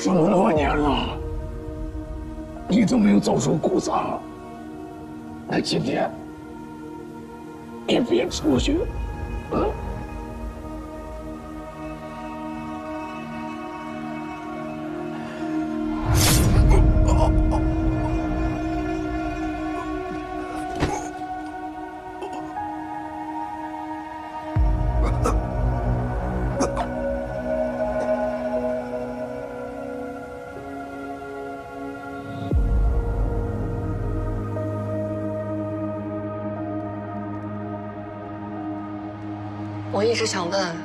这么多年了，你都没有走出谷仓，那今天也别出去，嗯？我一直想问，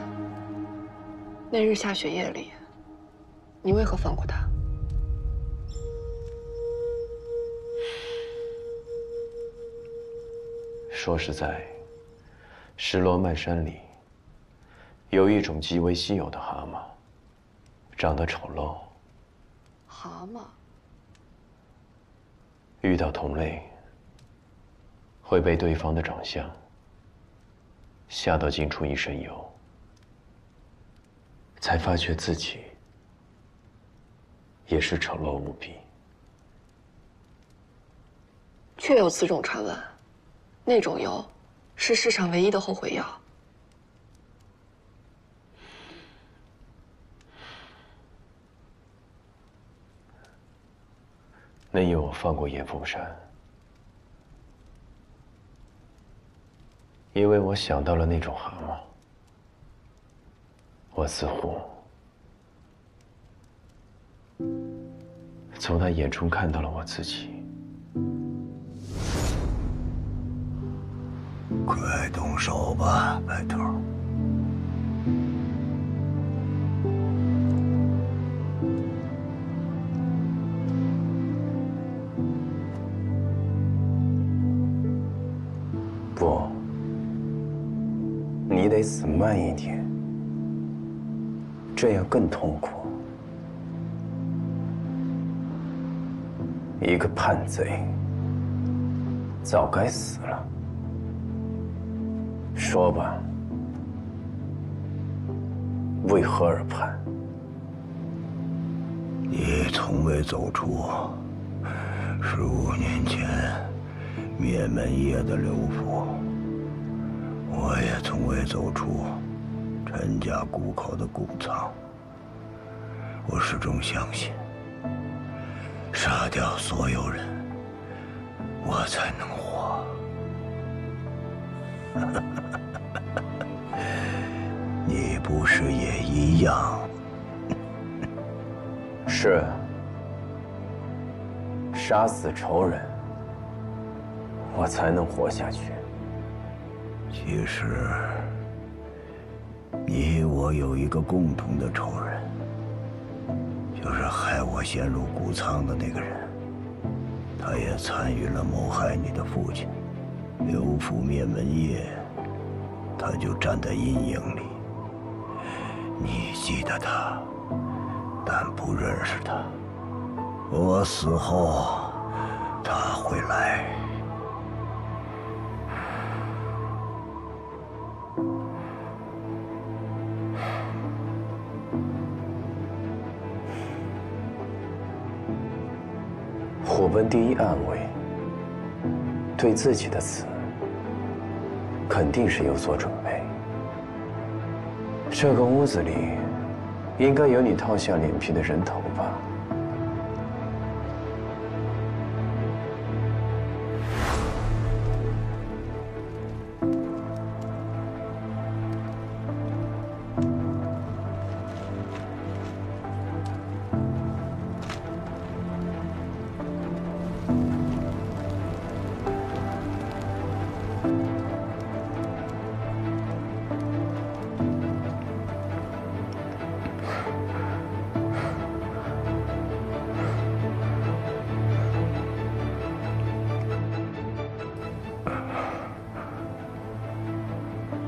那日下雪夜里，你为何放过他？说实在，石罗曼山里有一种极为稀有的蛤蟆，长得丑陋。蛤蟆？遇到同类，会被对方的长相吓得惊出一身油，才发觉自己也是丑陋无比。确有此种传闻，那种油是世上唯一的后悔药。那夜我放过严凤山，因为我想到了那种蛤蟆，我似乎从他眼中看到了我自己。快动手吧，白头。不，你得死慢一点，这样更痛苦。一个叛贼，早该死了。说吧，为何而叛？你从未走出15年前灭门夜的刘府，我也从未走出陈家谷口的谷仓。我始终相信，杀掉所有人，我才能活。你不是也一样？是，杀死仇人，我才能活下去。其实，你我有一个共同的仇人，就是害我陷入谷仓的那个人。他也参与了谋害你的父亲。刘府灭门夜，他就站在阴影里。你记得他，但不认识他。我死后，他会来。虎贲第一暗卫，对自己的死肯定是有所准备。这个屋子里应该有你套下脸皮的人头吧？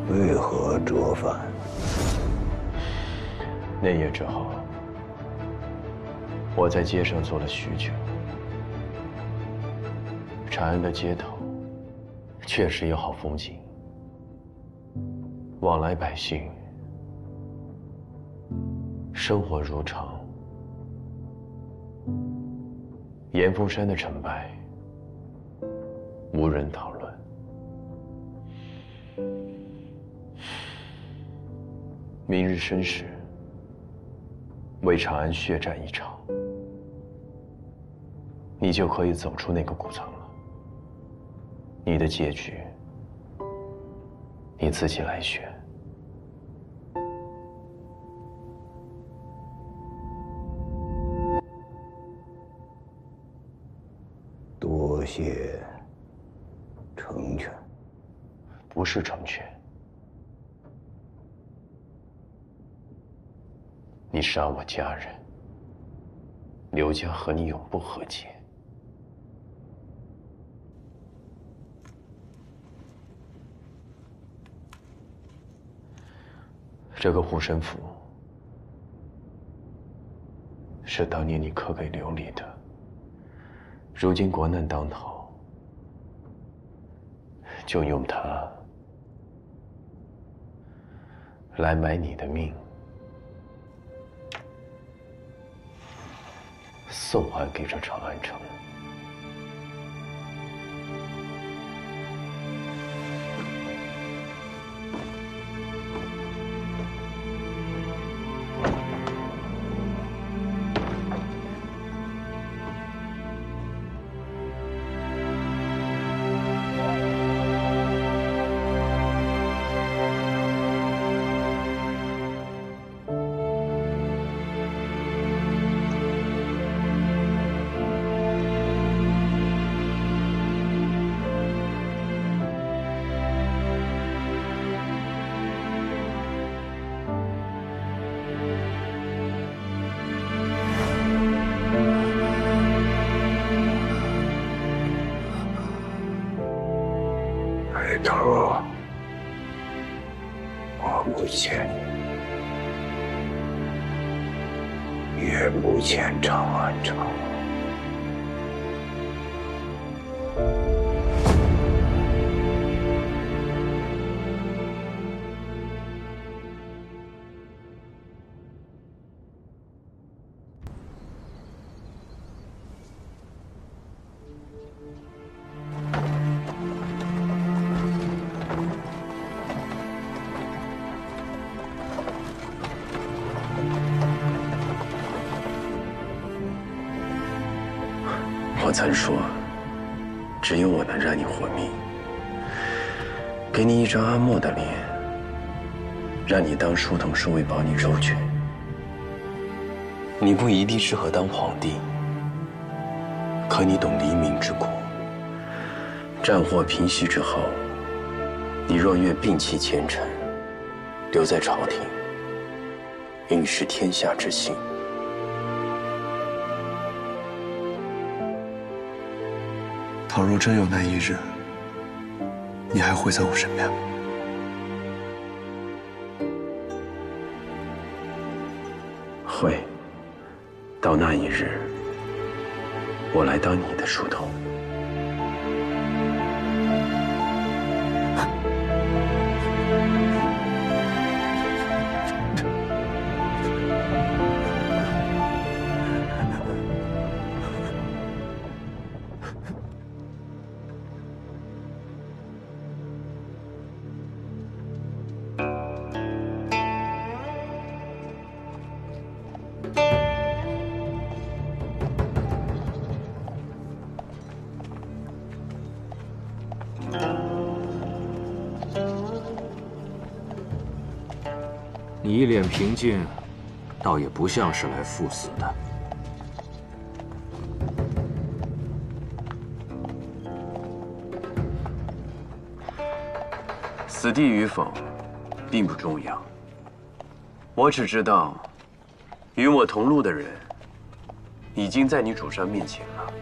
为何折返？那夜之后，我在街上坐了许久。长安的街头确实有好风景，往来百姓生活如常，严峰山的成败，无人讨论。明日申时，为长安血战一场，你就可以走出那个谷仓了。你的结局，你自己来选。多谢成全。不是成全。你杀我家人，刘家和你永不和解。这个护身符是当年你刻给琉璃的，如今国难当头，就用它来买你的命，送还给这长安城。头，我不欠你，也不欠长安城。我曾说，只有我能让你活命，给你一张阿莫的脸，让你当书童是为保你周全。你不一定适合当皇帝，可你懂黎民之苦。战祸平息之后，你若愿摒弃前尘，留在朝廷，应是天下之幸。倘若真有那一日，你还会在我身边吗？会。到那一日，我来当你的书童。你一脸平静，倒也不像是来赴死的。死地与否，并不重要。我只知道，与我同路的人，已经在你主上面前了。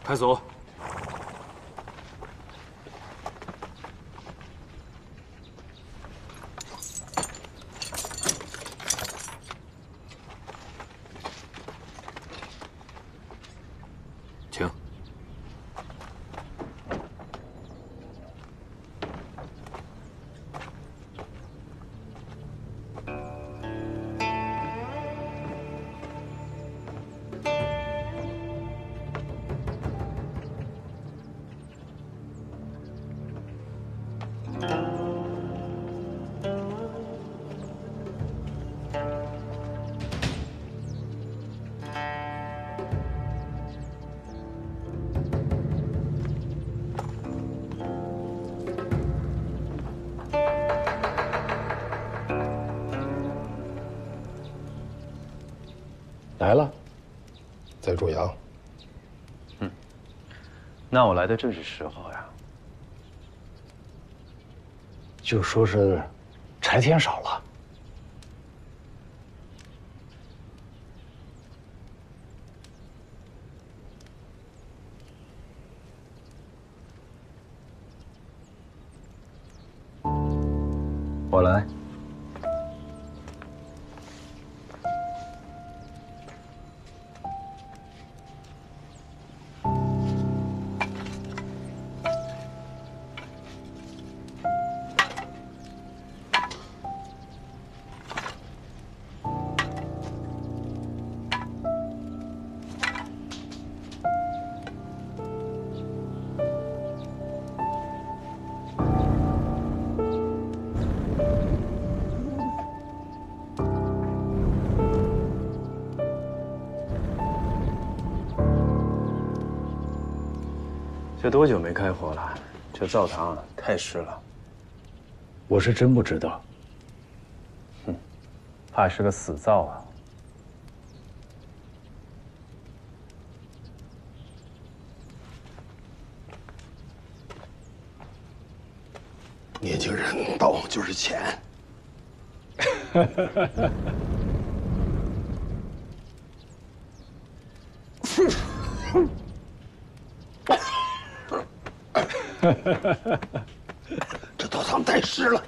开锁。请。来了，在祝阳。那我来的正是时候呀。就说是柴田少了。我来。这多久没开火了？这灶堂太湿了。我是真不知道。怕是个死灶啊。年轻人刀就是钱。这灶堂太湿了。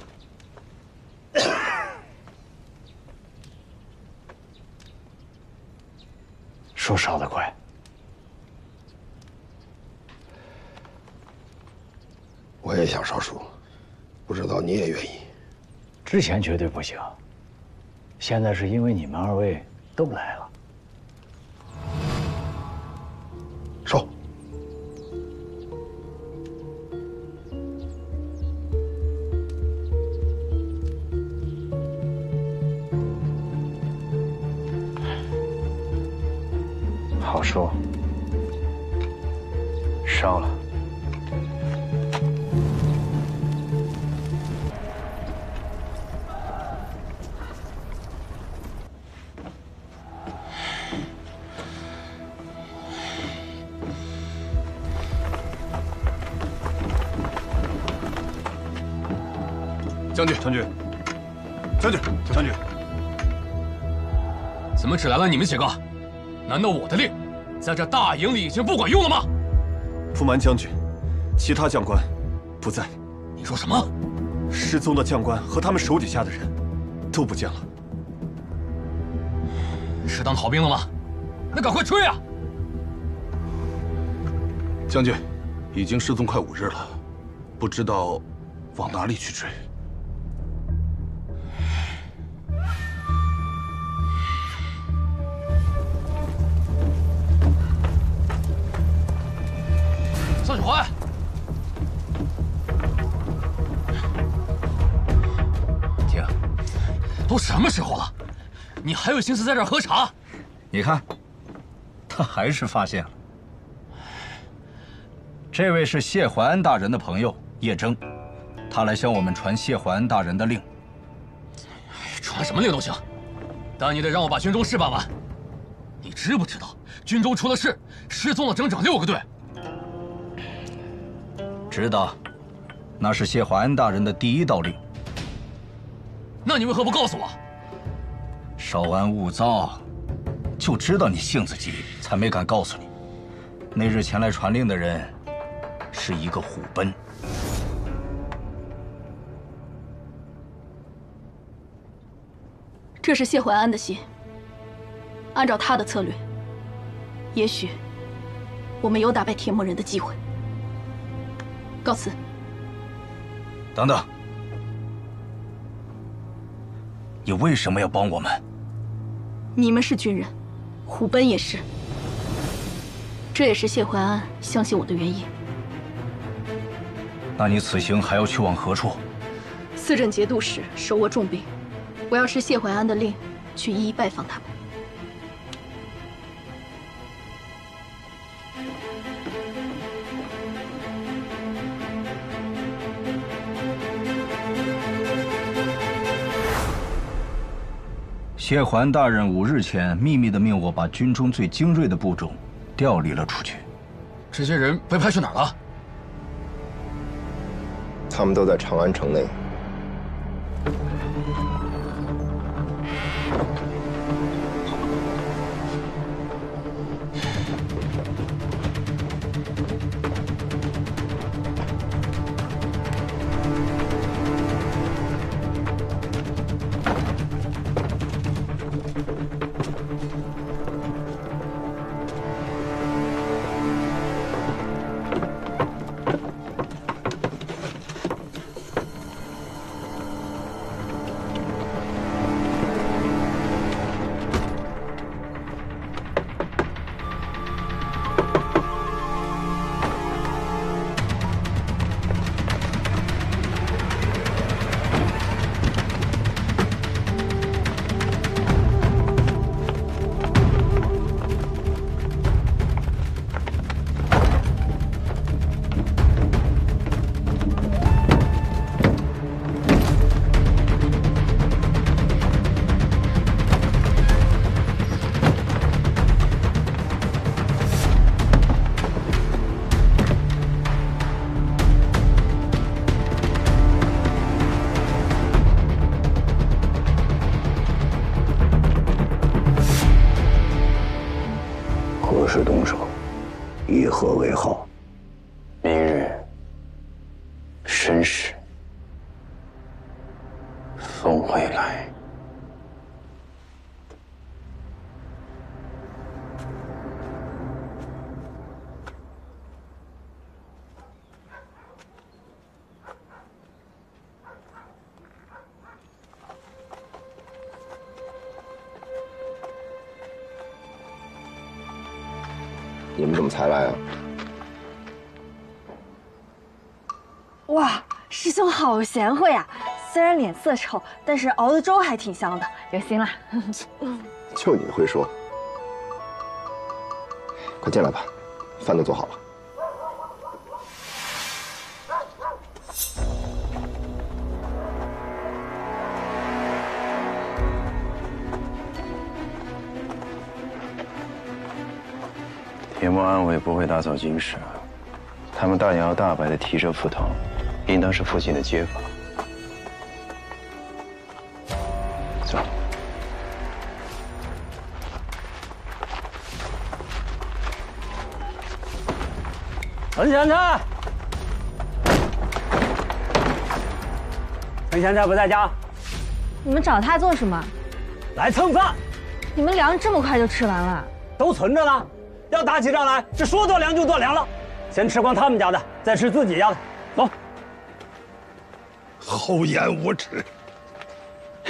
树烧得快。我也想烧树，不知道你也愿意。之前绝对不行，现在是因为你们二位都来了。烧。好说，烧了。将军，将军，将军，将军，怎么只来了你们几个？难道我的令在这大营里已经不管用了吗？不瞒将军，其他将官不在。你说什么？失踪的将官和他们手底下的人都不见了。是当逃兵了吗？那赶快追啊！将军，已经失踪快5日了，不知道往哪里去追。宋雪环，停！都什么时候了，你还有心思在这儿喝茶？你看，他还是发现了。这位是谢怀安大人的朋友叶征，他来向我们传谢怀安大人的令。传什么令都行，但你得让我把军中事办完。你知不知道，军中出了事，失踪了整整6个队。知道，那是谢怀安大人的第1道令。那你为何不告诉我？稍安勿躁，就知道你性子急，才没敢告诉你。那日前来传令的人，是一个虎贲。这是谢淮安的信。按照他的策略，也许我们有打败铁木人的机会。告辞。等等，你为什么要帮我们？你们是军人，虎贲也是，这也是谢淮安相信我的原因。那你此行还要去往何处？四镇节度使手握重兵，我要是谢淮安的令，去一一拜访他们。谢桓大人5日前秘密地命我把军中最精锐的部众调离了出去。这些人被派去哪儿了？他们都在长安城内。何时动手？以何为号？明日申时，送回来。你们怎么才来啊？哇，师兄好贤惠啊！虽然脸色丑，但是熬的粥还挺香的，有心了。就你会说。快进来吧，饭都做好了。铁木安伟不会打扫京师，他们大摇大摆地提着斧头，应当是附近的街坊。走。陈贤琛，陈贤琛不在家。你们找他做什么？来蹭饭。你们粮这么快就吃完了？都存着呢。要打起仗来，这说断粮就断粮了。先吃光他们家的，再吃自己家的。走。厚颜无耻！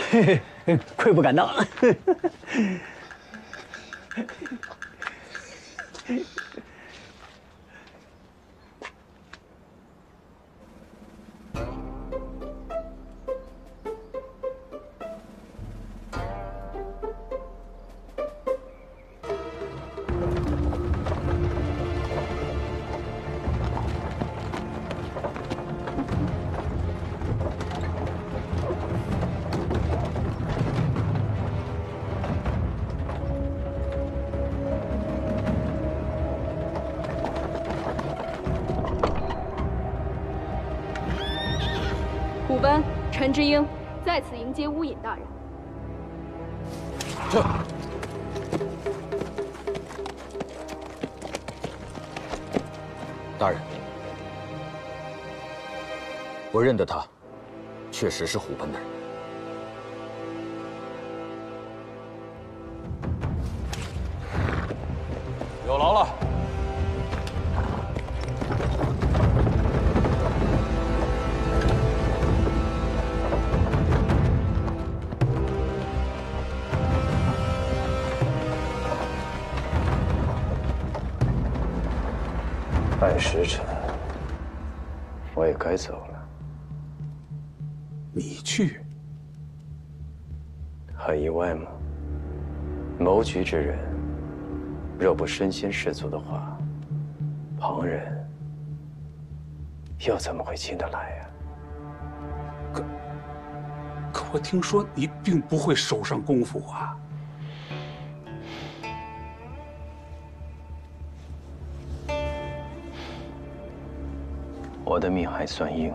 嘿嘿，愧不敢当。虎贲、陈知英在此迎接乌隐大人。大人，我认得他，确实是虎贲的人。有劳了。半时辰，我也该走了。你去？很意外吗？谋局之人，若不身先士卒的话，旁人又怎么会进得来呀？可我听说你并不会手上功夫啊。我的命还算硬，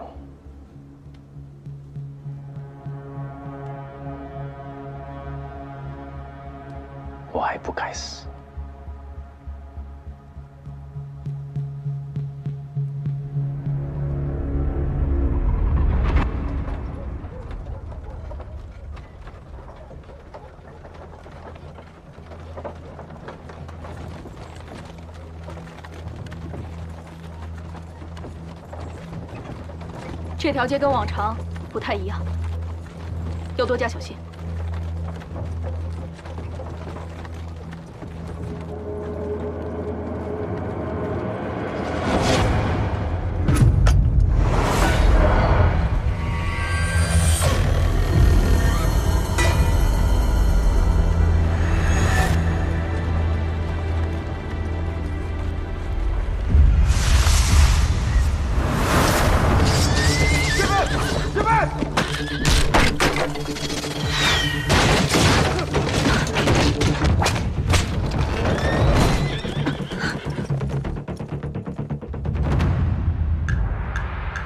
我还不该死。这条街跟往常不太一样，要多加小心。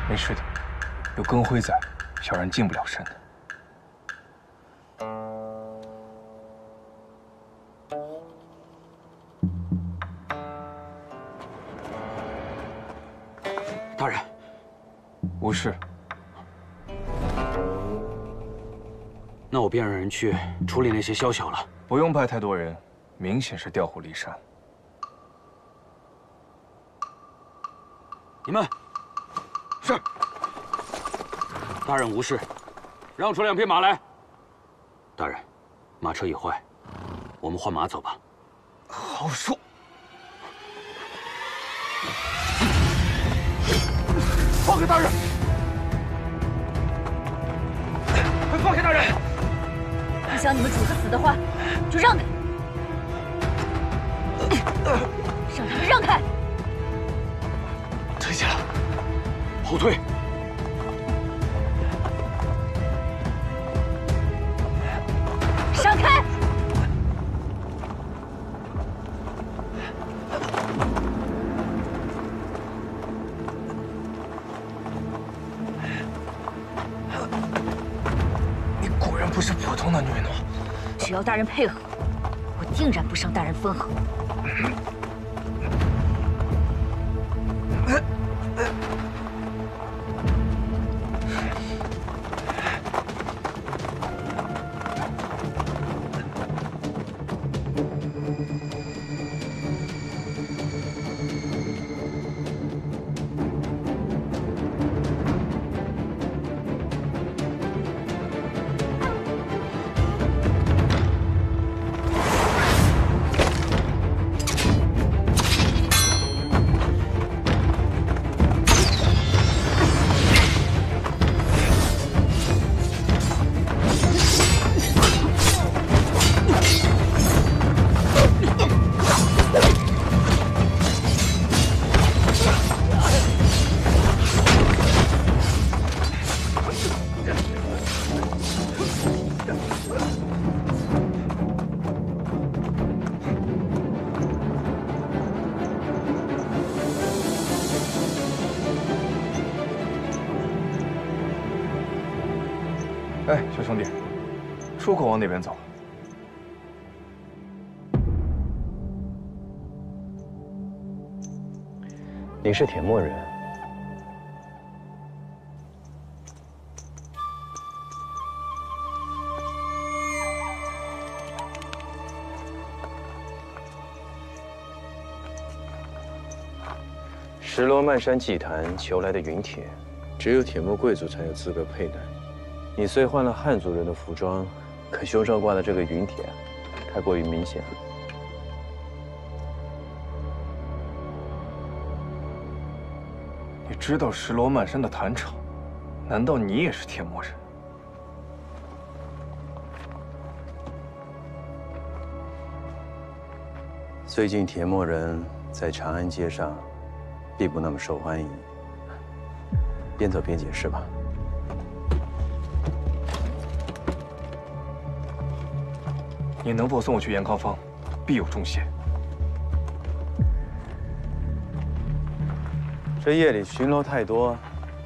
没事的，有根辉在，小人近不了身的。大人，无事。那我便让人去处理那些宵小了。不用派太多人，明显是调虎离山。你们是。大人无事，让出2匹马来。大人，马车已坏，我们换马走吧。好说。放开大人！快放开大人！不想你们主子死的话，就让开！让他们让开！退下，后退！闪开！你果然不是普通的女奴。只要大人配合，我定然不伤大人分毫。哎，小兄弟，出口往哪边走？你是铁墨人。石罗曼山祭坛求来的云铁，只有铁墨贵族才有资格佩戴。你虽换了汉族人的服装，可胸上挂的这个云铁，太过于明显了。你知道石罗曼山的坛场，难道你也是铁墨人？最近铁墨人在长安街上并不那么受欢迎，边走边解释吧。你能否送我去严康坊，必有重谢。这夜里巡逻太多，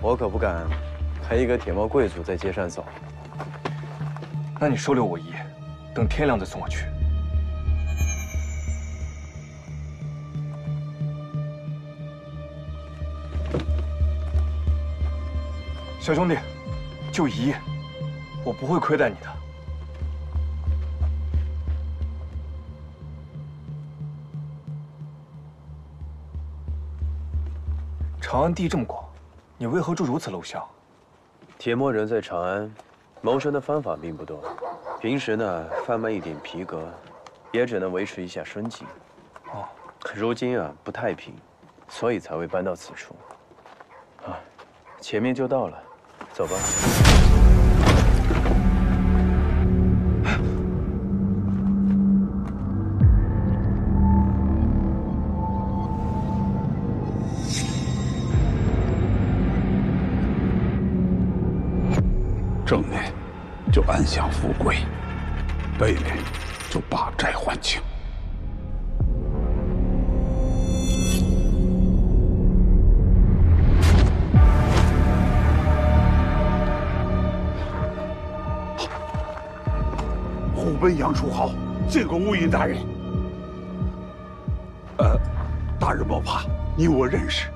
我可不敢陪一个铁墨贵族在街上走。那你收留我一夜，等天亮再送我去。小兄弟，就一夜，我不会亏待你的。长安地这么广，你为何住如此陋巷？铁墨人在长安谋生的方法并不多，平时呢贩卖一点皮革，也只能维持一下生计。哦，如今啊不太平，所以才会搬到此处。啊，前面就到了，走吧。正面就安享富贵，背面就把债还清。虎贲杨楚好，见过乌云大人。大人莫怕，你我认识。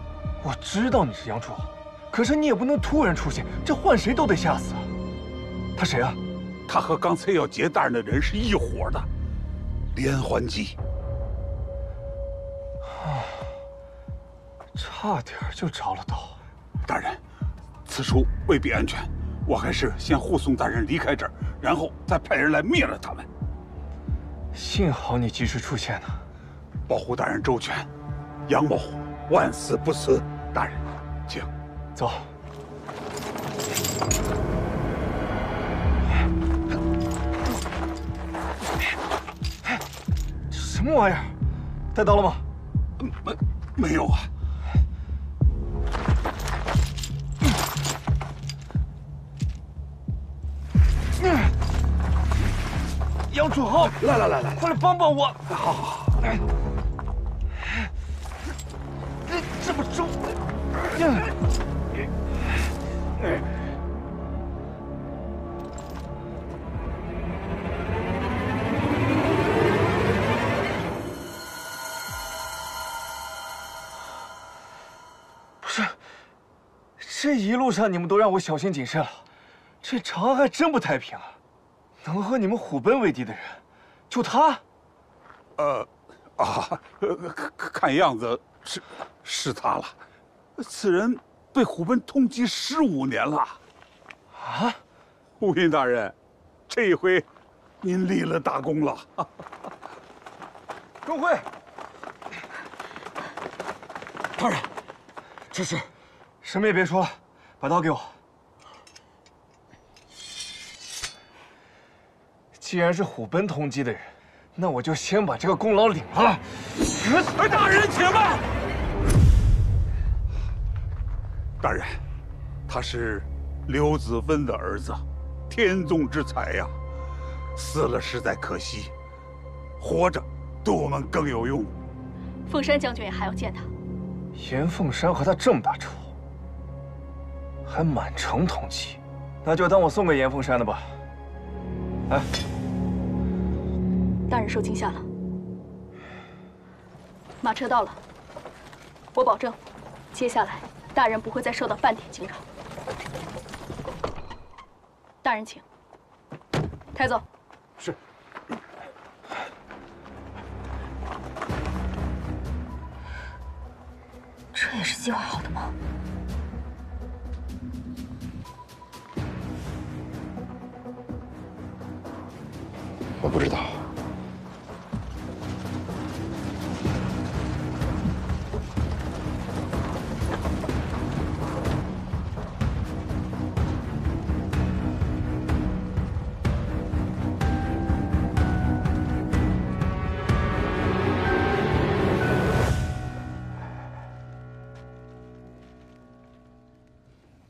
我知道你是杨楚好，可是你也不能突然出现，这换谁都得吓死啊！他谁啊？他和刚才要劫大人的人是一伙的，连环计。差点就着了道。大人，此处未必安全，我还是先护送大人离开这儿，然后再派人来灭了他们。幸好你及时出现了，保护大人周全，杨某万死不辞。大人，请走。什么玩意儿？带刀了吗？没有啊。杨楚好，来，快来帮帮我！好。这么重。不是，这一路上你们都让我小心谨慎了，这长安还真不太平啊！能和你们虎贲为敌的人，就他。看样子是他了。此人被虎贲通缉15年了。啊！乌云大人，这一回您立了大功了。钟会，大人，这是什么也别说了，把刀给我。既然是虎贲通缉的人，那我就先把这个功劳领了。大人且慢！大人，他是刘子芬的儿子，天纵之才呀，死了实在可惜，活着对我们更有用。凤山将军也还要见他。严凤山和他这么大仇，还满城通缉，那就当我送给严凤山的吧。来，大人受惊吓了，马车到了，我保证接下来，大人不会再受到半点惊扰。大人请。抬走。是。这也是计划好的吗？我不知道。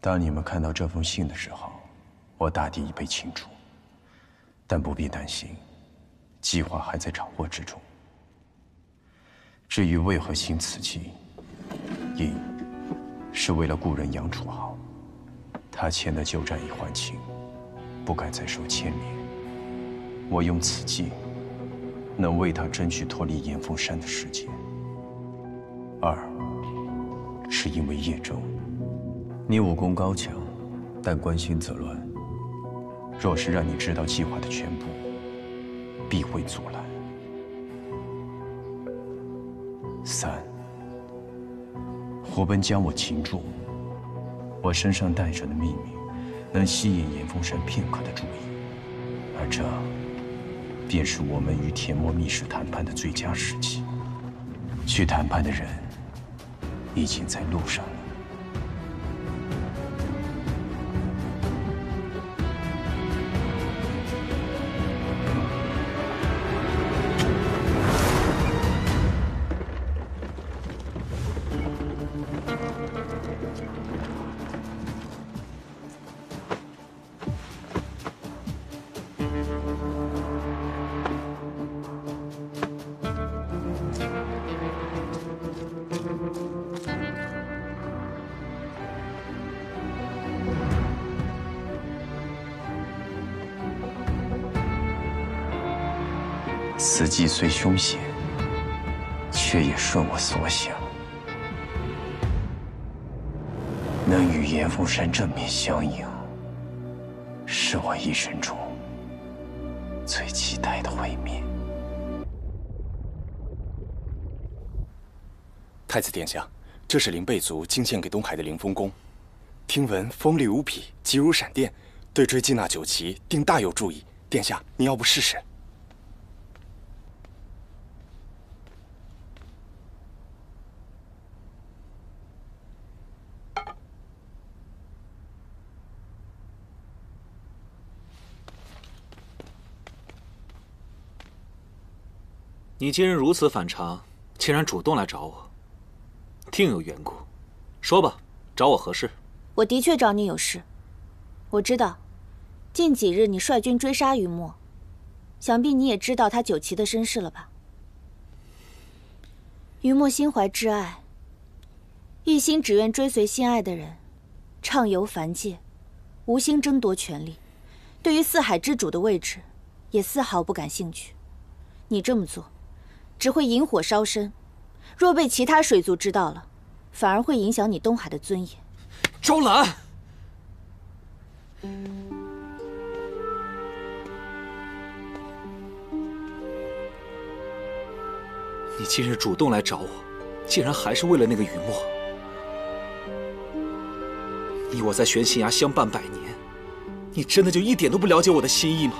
当你们看到这封信的时候，我大抵已被擒住。但不必担心，计划还在掌握之中。至于为何行此计，一是为了故人杨楚豪，他前的旧债已还清，不该再受牵连。我用此计，能为他争取脱离严凤山的世界。二是因为叶舟。你武功高强，但关心则乱。若是让你知道计划的全部，必会阻拦。三，虎贲将我擒住，我身上带着的秘密，能吸引严凤山片刻的注意，而这，便是我们与铁墨密室谈判的最佳时机。去谈判的人，已经在路上了。此计虽凶险，却也顺我所想。能与严凤山正面相迎，是我一生中最期待的会面。太子殿下，这是灵贝族进献给东海的灵风弓，听闻锋利无匹，急如闪电，对追击那九旗定大有助益。殿下，您要不试试？你今日如此反常，竟然主动来找我，定有缘故。说吧，找我何事？我的确找你有事。我知道，近几日你率军追杀于墨，想必你也知道他九旗的身世了吧？于墨心怀挚爱，一心只愿追随心爱的人，畅游凡界，无心争夺权力。对于四海之主的位置，也丝毫不感兴趣。你这么做，只会引火烧身，若被其他水族知道了，反而会影响你东海的尊严。周兰，你今日主动来找我，竟然还是为了那个雨墨。你我在玄心崖相伴100年，你真的就一点都不了解我的心意吗？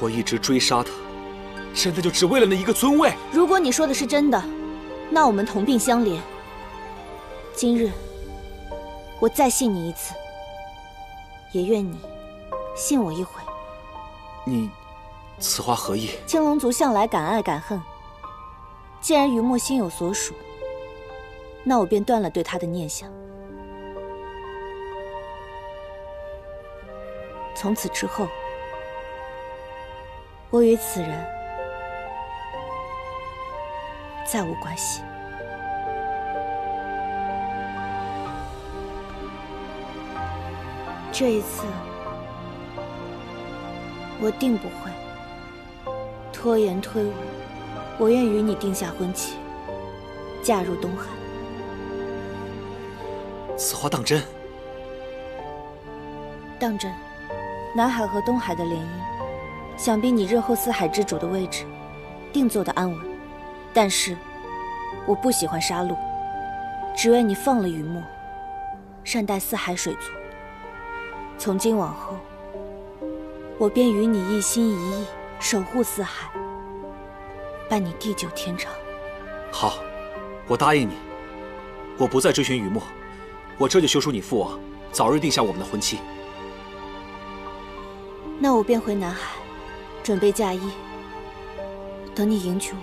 我一直追杀他，真的就只为了那一个尊位？如果你说的是真的，那我们同病相怜。今日，我再信你一次，也愿你信我一回。你此话何意？青龙族向来敢爱敢恨，既然于墨心有所属，那我便断了对他的念想。从此之后，我与此人再无关系。这一次，我定不会拖延推诿，我愿与你定下婚期，嫁入东海。此话当真？当真。南海和东海的联姻，想必你日后四海之主的位置，定坐得安稳。但是，我不喜欢杀戮，只愿你放了雨墨，善待四海水族。从今往后，我便与你一心一意守护四海，伴你地久天长。好，我答应你，我不再追寻雨墨，我这就休书你父王，早日定下我们的婚期。那我便回南海，准备嫁衣，等你迎娶我。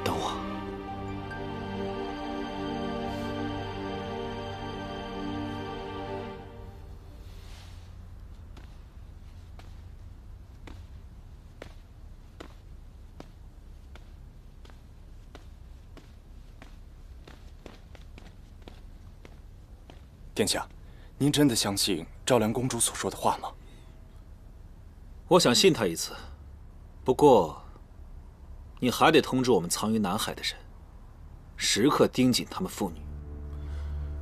等我。殿下，您真的相信赵良公主所说的话吗？我想信她一次，不过，你还得通知我们藏于南海的人，时刻盯紧他们父女，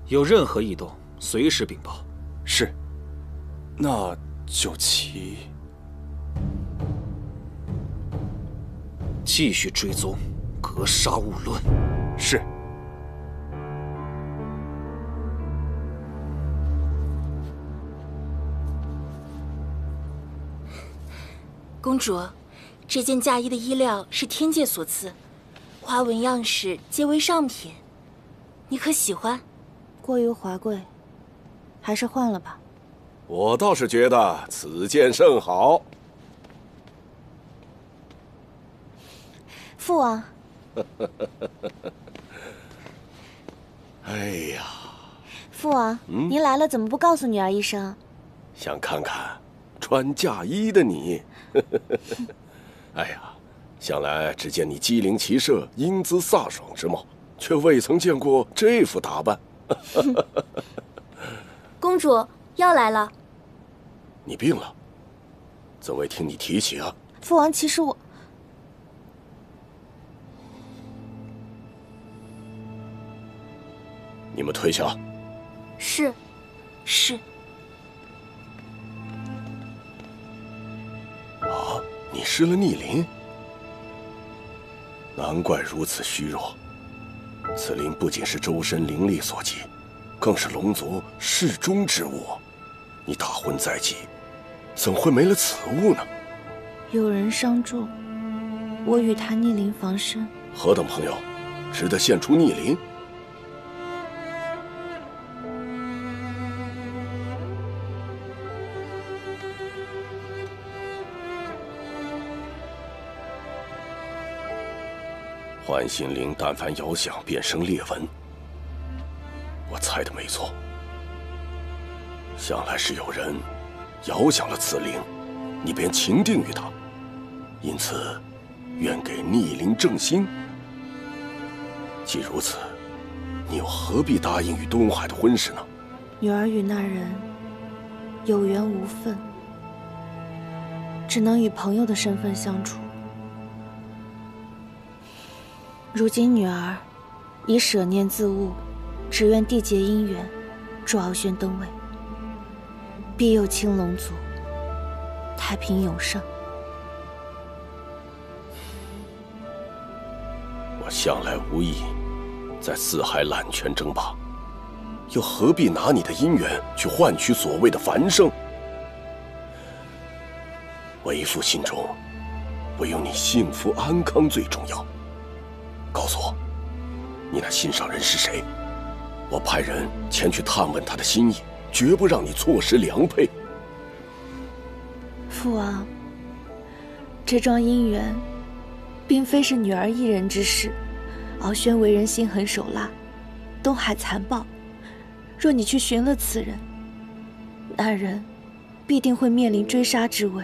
有任何异动，随时禀报。是。那九旗，继续追踪，格杀勿论。是。公主，这件嫁衣的衣料是天界所赐，花纹样式皆为上品，你可喜欢？过于华贵，还是换了吧。我倒是觉得此件甚好。父王。哎呀，父王，您来了，怎么不告诉女儿一声？想看看穿嫁衣的你。哎呀，想来只见你机灵骑射、英姿飒爽之貌，却未曾见过这副打扮。公主药来了。你病了？怎未听你提起啊？父王，其实我……你们退下。是。啊，你失了逆鳞？难怪如此虚弱。此鳞不仅是周身灵力所及，更是龙族适中之物。你大婚在即，怎会没了此物呢？有人相助，我与他逆鳞防身。何等朋友，值得献出逆鳞？幻心灵但凡摇响，便生裂纹。我猜的没错，想来是有人摇响了此灵，你便情定于他，因此愿给逆鳞正心。既如此，你又何必答应与东海的婚事呢？女儿与那人有缘无分，只能以朋友的身份相处。如今女儿已舍念自误，只愿缔结姻缘，助敖轩登位，庇佑青龙族，太平永盛。我向来无意在四海揽权争霸，又何必拿你的姻缘去换取所谓的繁盛？为父心中唯有你幸福安康最重要。告诉我，你那心上人是谁？我派人前去探问他的心意，绝不让你错失良配。父王，这桩姻缘并非是女儿一人之事。敖轩为人心狠手辣，东海残暴，若你去寻了此人，那人必定会面临追杀之危，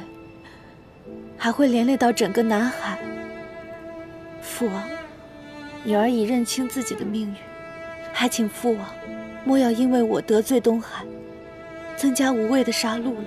还会连累到整个南海。父王，女儿已认清自己的命运，还请父王莫要因为我得罪东海，增加无谓的杀戮了。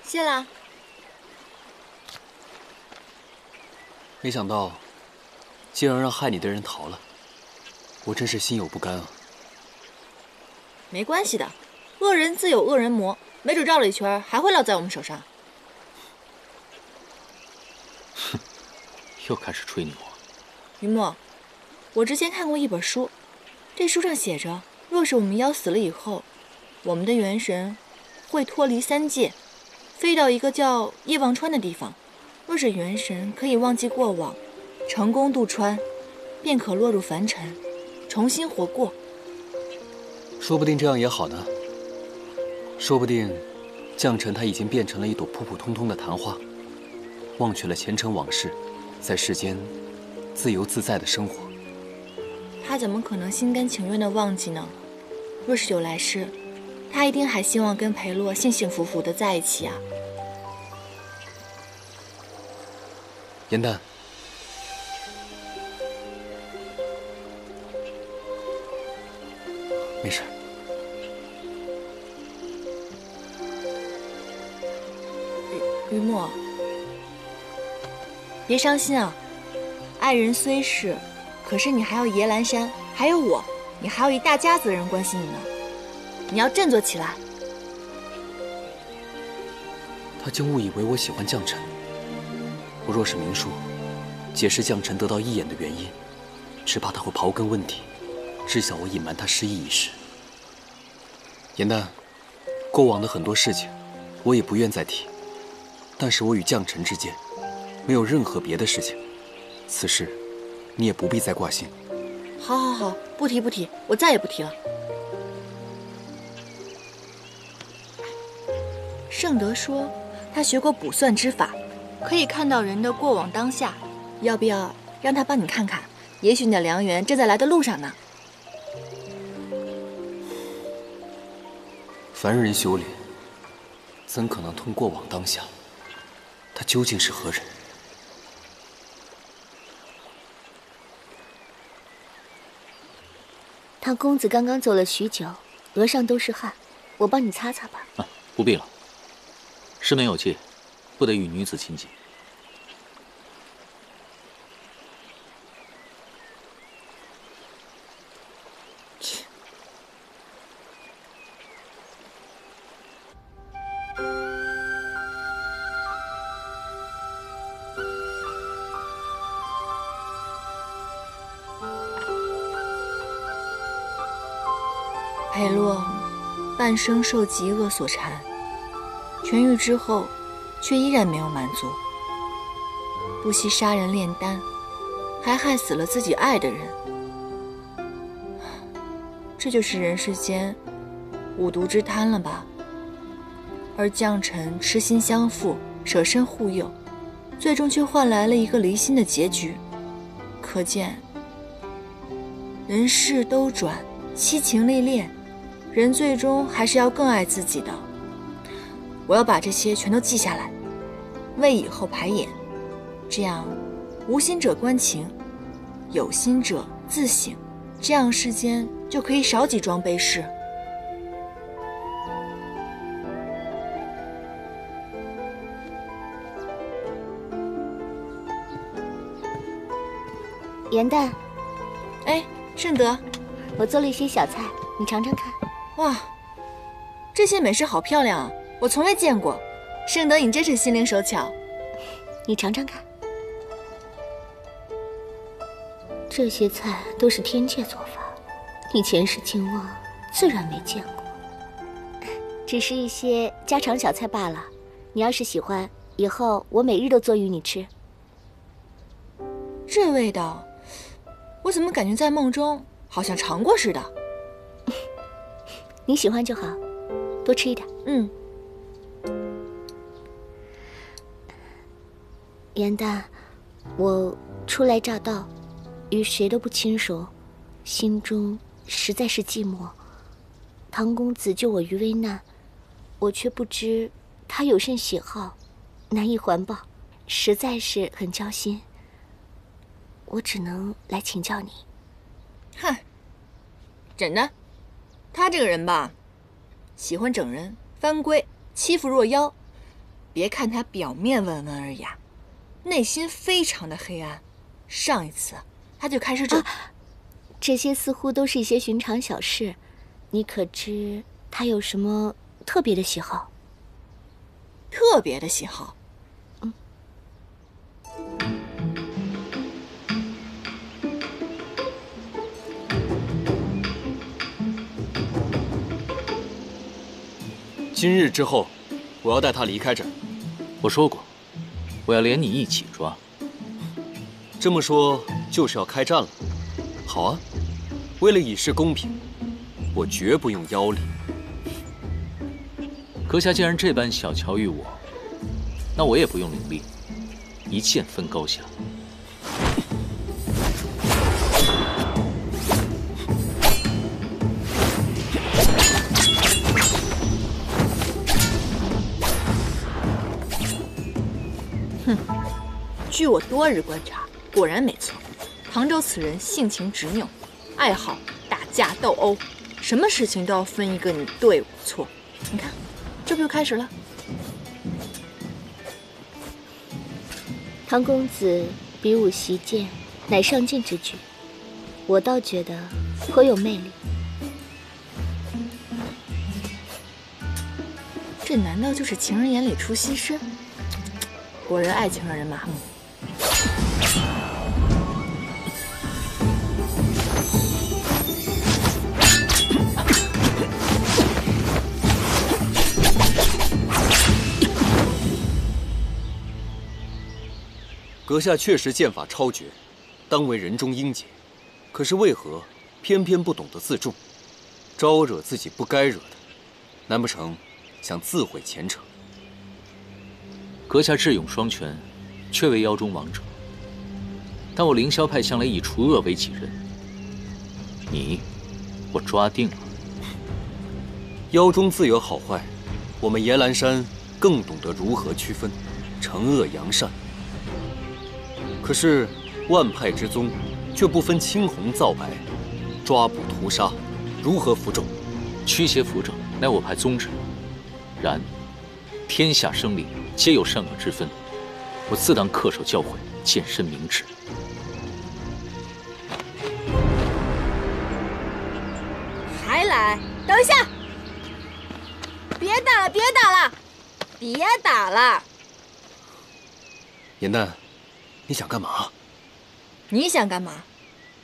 谢了。没想到，竟然让害你的人逃了，我真是心有不甘啊。没关系的，恶人自有恶人磨，没准绕了一圈还会落在我们手上。哼，又开始吹牛啊。云墨，我之前看过一本书，这书上写着，若是我们妖死了以后，我们的元神会脱离三界。飞到一个叫夜忘川的地方，若是元神可以忘记过往，成功渡川，便可落入凡尘，重新活过。说不定这样也好呢。说不定，绛尘他已经变成了一朵普普通通的昙花，忘却了前尘往事，在世间自由自在的生活。他怎么可能心甘情愿地忘记呢？若是有来世，他一定还希望跟裴洛幸幸福福的在一起啊。颜淡，没事。于墨，别伤心啊。爱人虽是，可是你还有爷兰山，还有我，你还有一大家子人关心你呢。你要振作起来。他竟误以为我喜欢绛尘。我若是明说，解释绛尘得到一眼的原因，只怕他会刨根问底，知晓我隐瞒他失忆一事。颜淡，过往的很多事情，我也不愿再提。但是我与绛尘之间，没有任何别的事情。此事，你也不必再挂心。好，好，好，不提不提，我再也不提了。圣德说，他学过卜算之法，可以看到人的过往当下。要不要让他帮你看看？也许你的良缘正在来的路上呢。凡人修炼，怎可能通过往当下？他究竟是何人？唐公子刚刚走了许久，额上都是汗，我帮你擦擦吧。啊，不必了。师门有戒，不得与女子亲近。裴洛半生受极恶所缠，痊愈之后，却依然没有满足，不惜杀人炼丹，还害死了自己爱的人。这就是人世间五毒之贪了吧？而绛尘痴心相负，舍身护佑，最终却换来了一个离心的结局。可见，人事都转，七情历练，人最终还是要更爱自己的。我要把这些全都记下来，为以后排演。这样，无心者观情，有心者自省，这样世间就可以少几桩悲事。颜淡，哎，圣德，我做了一些小菜，你尝尝看。哇，这些美食好漂亮啊，我从未见过。圣德，你真是心灵手巧。你尝尝看。这些菜都是天界做法，你前世今往自然没见过，只是一些家常小菜罢了。你要是喜欢，以后我每日都做与你吃。这味道，我怎么感觉在梦中好像尝过似的。你喜欢就好，多吃一点。嗯。严旦，我初来乍到，与谁都不亲熟，心中实在是寂寞。唐公子救我于危难，我却不知他有甚喜好，难以还报，实在是很焦心。我只能来请教你。哼，真的，他这个人吧，喜欢整人、犯规、欺负弱妖。别看他表面温文尔雅，内心非常的黑暗。上一次他就开始整，这些似乎都是一些寻常小事。你可知他有什么特别的喜好？特别的喜好？今日之后，我要带他离开这儿。我说过，我要连你一起抓。这么说就是要开战了？好啊，为了以示公平，我绝不用妖力。阁下既然这般小瞧于我，那我也不用伶俐，一剑分高下。哼，据我多日观察，果然没错。唐周此人性情执拗，爱好打架斗殴，什么事情都要分一个你对我错。你看，这不就开始了？唐公子比武习剑，乃上进之举，我倒觉得颇有魅力。这难道就是情人眼里出西施？果然爱情让人麻木。阁下确实剑法超绝，当为人中英杰。可是为何偏偏不懂得自重，招惹自己不该惹的？难不成想自毁前程？阁下智勇双全，确为妖中王者。但我凌霄派向来以除恶为己任，你，我抓定了。妖中自有好坏，我们野兰山更懂得如何区分惩恶扬善。可是万派之宗，却不分青红皂白，抓捕屠杀，如何服众？驱邪扶正，乃我派宗旨。然，天下生灵皆有善恶之分，我自当恪守教诲，健身明志。还来？等一下！别打了，别打了，别打了！严旦，你想干嘛？你想干嘛？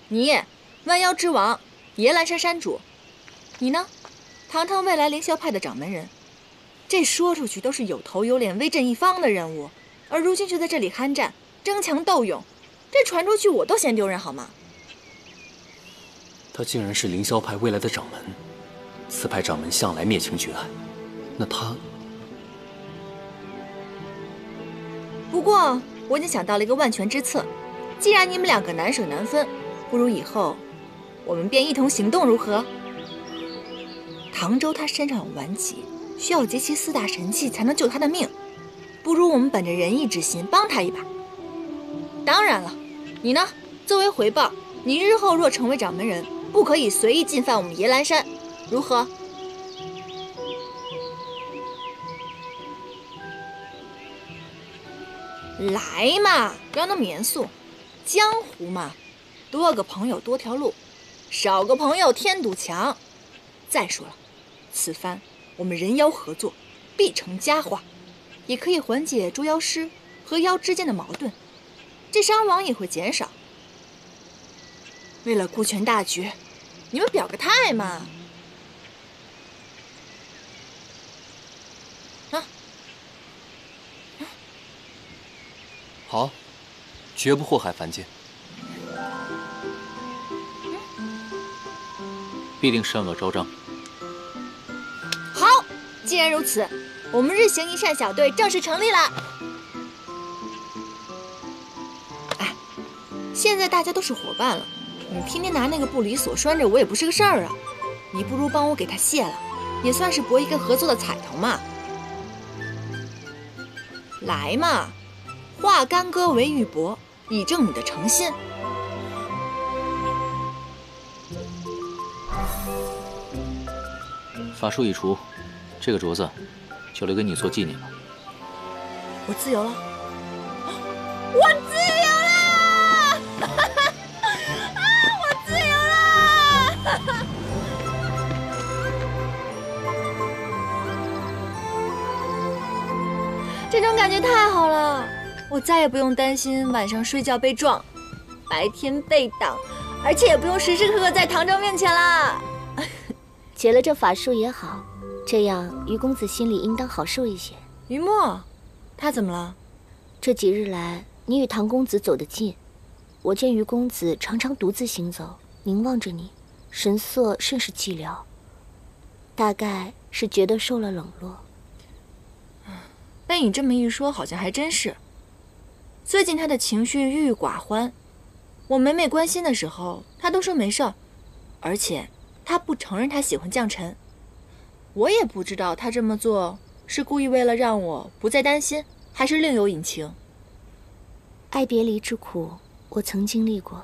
你，万妖之王，野兰山山主。你呢？堂堂未来凌霄派的掌门人。这说出去都是有头有脸、威震一方的人物，而如今却在这里酣战、争强斗勇，这传出去我都嫌丢人，好吗？他竟然是凌霄派未来的掌门，此派掌门向来灭情绝爱，那他……不过我已经想到了一个万全之策，既然你们两个难舍难分，不如以后我们便一同行动，如何？唐周他身上有顽疾，需要集齐4大神器才能救他的命，不如我们本着仁义之心帮他一把。当然了，你呢？作为回报，你日后若成为掌门人，不可以随意进犯我们野兰山，如何？来嘛，不要那么严肃。江湖嘛，多个朋友多条路，少个朋友天堵墙。再说了，此番我们人妖合作，必成佳话，也可以缓解捉妖师和妖之间的矛盾，这伤亡也会减少。为了顾全大局，你们表个态嘛！好，绝不祸害凡间。必定善恶昭彰。好，既然如此，我们日行一善小队正式成立了。哎，现在大家都是伙伴了，你天天拿那个布里锁拴着我也不是个事儿啊。你不如帮我给他卸了，也算是博一个合作的彩头嘛。来嘛，化干戈为玉帛，以证你的诚心。法术一除，这个镯子就留给你做纪念吧。我自由了，我自由了！啊，我自由了！这种感觉太好了，我再也不用担心晚上睡觉被撞，白天被挡，而且也不用时时刻刻在唐昭面前啦。结了这法术也好，这样于公子心里应当好受一些。于墨，他怎么了？这几日来，你与唐公子走得近，我见于公子常常独自行走，凝望着你，神色甚是寂寥，大概是觉得受了冷落。被你这么一说，好像还真是。最近他的情绪郁郁寡欢，我每每关心的时候，他都说没事儿，而且他不承认他喜欢将臣。我也不知道他这么做是故意为了让我不再担心，还是另有隐情。爱别离之苦，我曾经历过。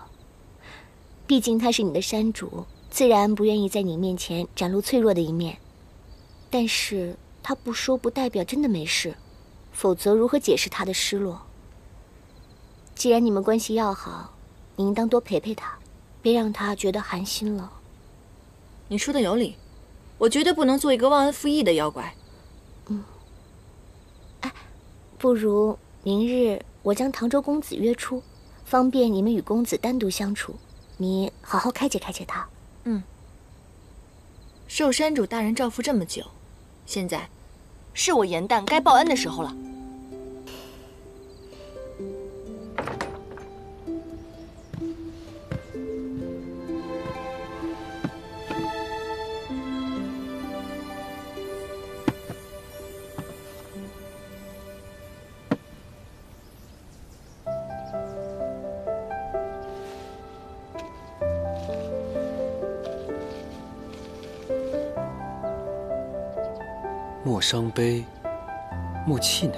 毕竟他是你的山主，自然不愿意在你面前展露脆弱的一面。但是他不说，不代表真的没事。否则如何解释他的失落？既然你们关系要好，你应当多陪陪他，别让他觉得寒心了。你说的有理，我绝对不能做一个忘恩负义的妖怪。哎，不如明日我将唐州公子约出，方便你们与公子单独相处，你好好开解开解他。受山主大人照拂这么久，现在是我严旦该报恩的时候了。莫伤悲，莫气馁。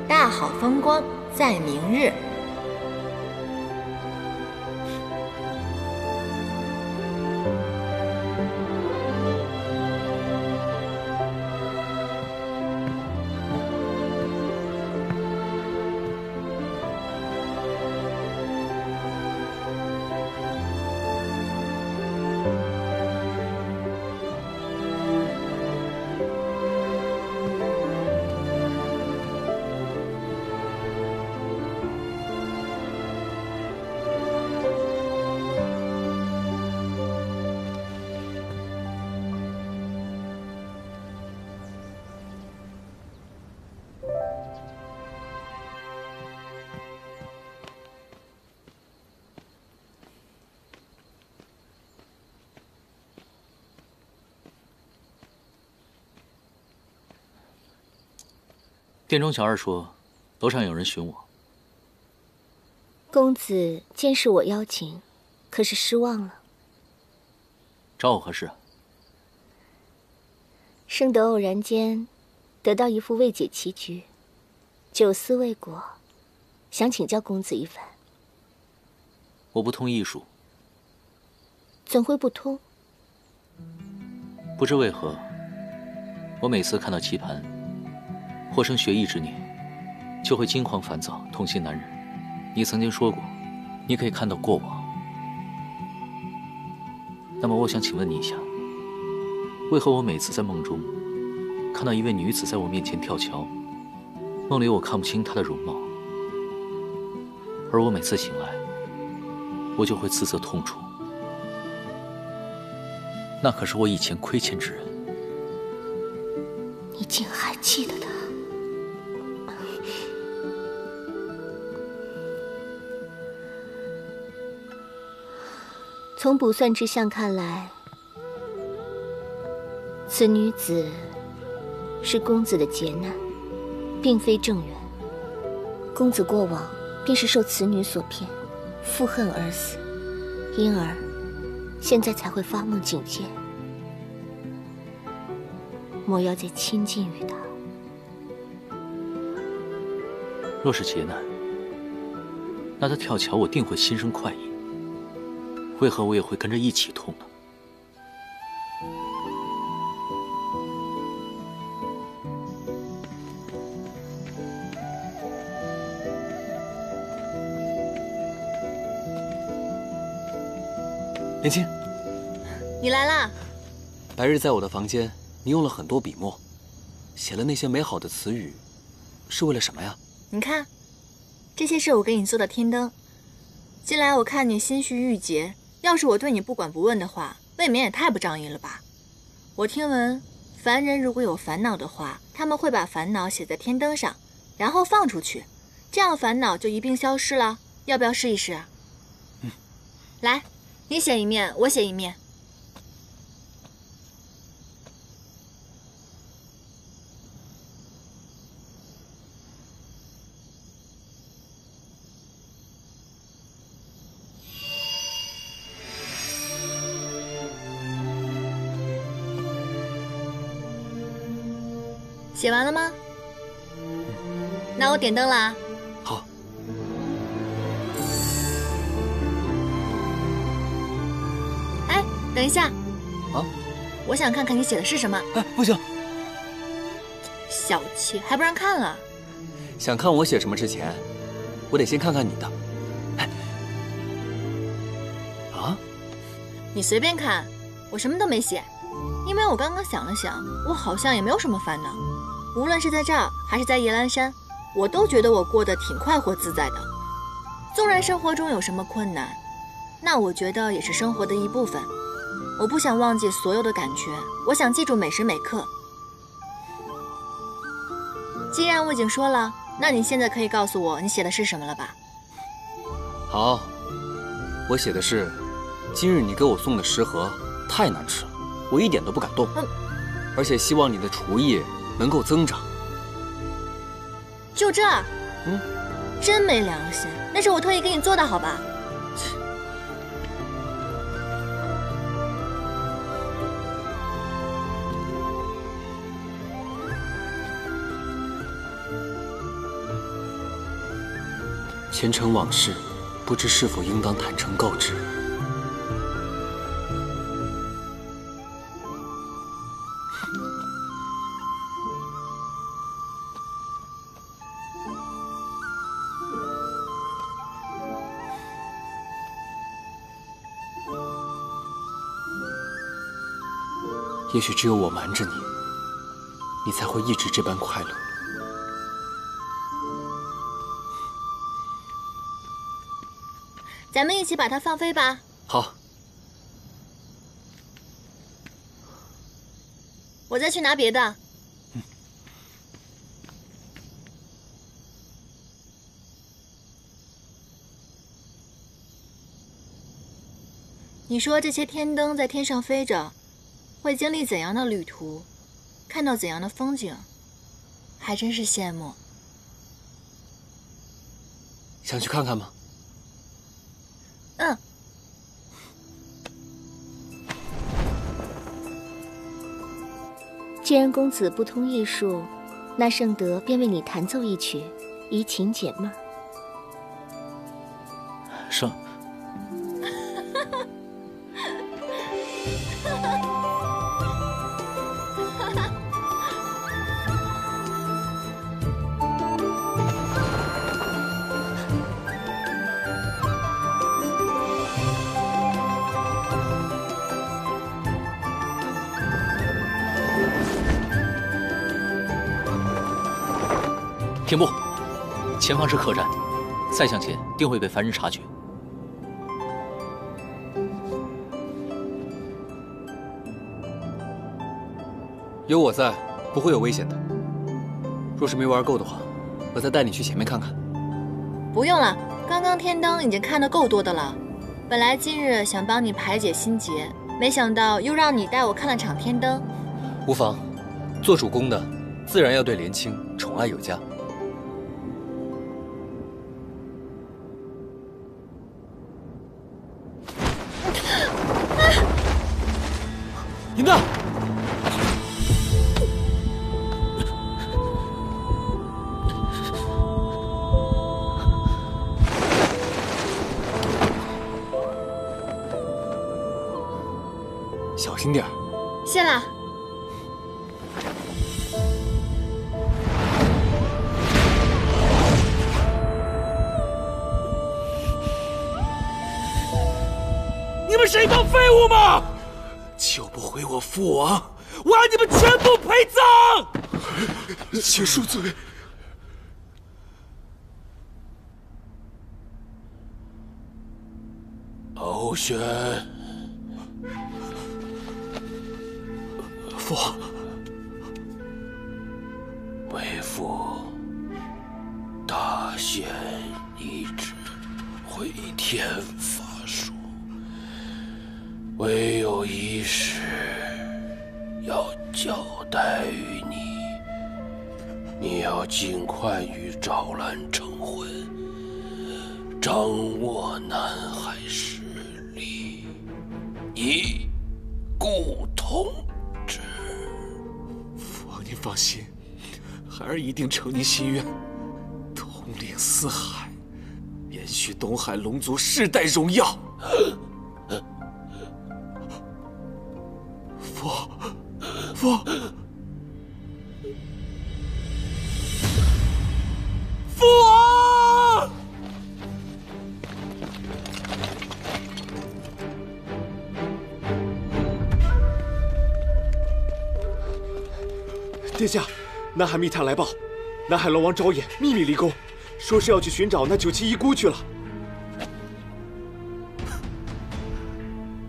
大好风光在明日。店中小二说，楼上有人寻我。公子见是我邀请，可是失望了。找我何事？生得偶然间，得到一副未解棋局，久思未果，想请教公子一番。我不通艺术。怎会不通？不知为何，我每次看到棋盘，或生学艺之念，就会惊慌烦躁，痛心难忍。你曾经说过，你可以看到过往。那么我想请问你一下，为何我每次在梦中看到一位女子在我面前跳桥，梦里我看不清她的容貌，而我每次醒来，我就会自责痛楚。那可是我以前亏欠之人。你竟还记得他？从卜算之相看来，此女子是公子的劫难，并非正缘。公子过往便是受此女所骗，负恨而死，因而现在才会发梦警戒。莫要再亲近于他。若是劫难，那他跳桥我定会心生快意，为何我也会跟着一起痛呢？莲青，你来啦！白日在我的房间，你用了很多笔墨，写了那些美好的词语，是为了什么呀？你看，这些是我给你做的天灯。近来我看你心绪郁结，要是我对你不管不问的话，未免也太不仗义了吧？我听闻，凡人如果有烦恼的话，他们会把烦恼写在天灯上，然后放出去，这样烦恼就一并消失了。要不要试一试啊？来，你写一面，我写一面。写完了吗？那我点灯了啊。好。哎，等一下。啊？我想看看你写的是什么。哎，不行。小气，还不让看了？想看我写什么之前，我得先看看你的。哎。啊？你随便看，我什么都没写，因为我刚刚想了想，我好像也没有什么烦恼。无论是在这儿还是在夜阑珊，我都觉得我过得挺快活自在的。纵然生活中有什么困难，那我觉得也是生活的一部分。我不想忘记所有的感觉，我想记住每时每刻。既然我已经说了，那你现在可以告诉我你写的是什么了吧？好，我写的是，今日你给我送的食盒太难吃了，我一点都不敢动。而且希望你的厨艺能够增长。就这？真没良心！那是我特意给你做的，好吧？前尘往事，不知是否应当坦诚告知。也许只有我瞒着你，你才会一直这般快乐。咱们一起把它放飞吧。好。我再去拿别的。你说这些天灯在天上飞着，会经历怎样的旅途，看到怎样的风景，还真是羡慕。想去看看吗？嗯。既然公子不通艺术，那圣德便为你弹奏一曲，怡情解闷。是。停步！前方是客栈，再向前定会被凡人察觉。有我在，不会有危险的。若是没玩够的话，我再带你去前面看看。不用了，刚刚天灯已经看得够多的了。本来今日想帮你排解心结，没想到又让你带我看了场天灯。无妨，做主公的自然要对莲卿宠爱有加。银子。 小心点儿。谢了。你们是一帮废物吗？救不回我父王，我要你们全部陪葬！请恕罪。敖玄。 父，为父大限已至，回天乏术，唯有一事要交代于你，你要尽快与赵兰成婚，掌握南海势力，以固统。 您放心，孩儿一定承您心愿，统领四海，延续东海龙族世代荣耀。父，父王！殿下，南海密探来报，南海龙王昭衍秘密离宫，说是要去寻找那97遗孤去了。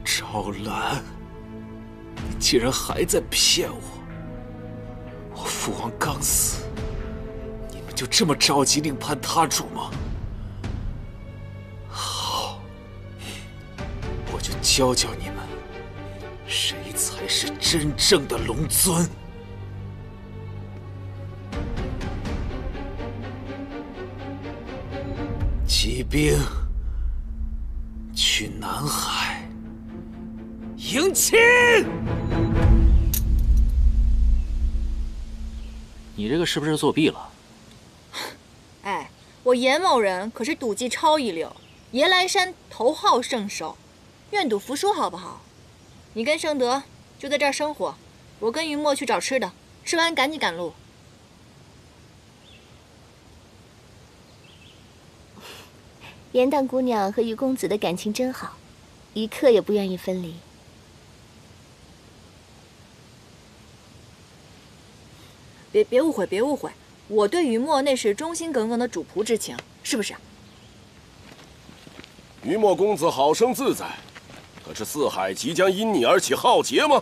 昭兰，你竟然还在骗我！我父王刚死，你们就这么着急另攀他主吗？好，我就教教你们，谁才是真正的龙尊。 骑兵去南海迎亲。你这个是不是作弊了？哎，我严某人可是赌技超一流，夜来山头号圣手，愿赌服输好不好？你跟盛德就在这儿生活，我跟云墨去找吃的，吃完赶紧赶路。 严大姑娘和于公子的感情真好，一刻也不愿意分离。别误会，别误会，我对于墨那是忠心耿耿的主仆之情，是不是？于墨公子好生自在，可是四海即将因你而起浩劫吗？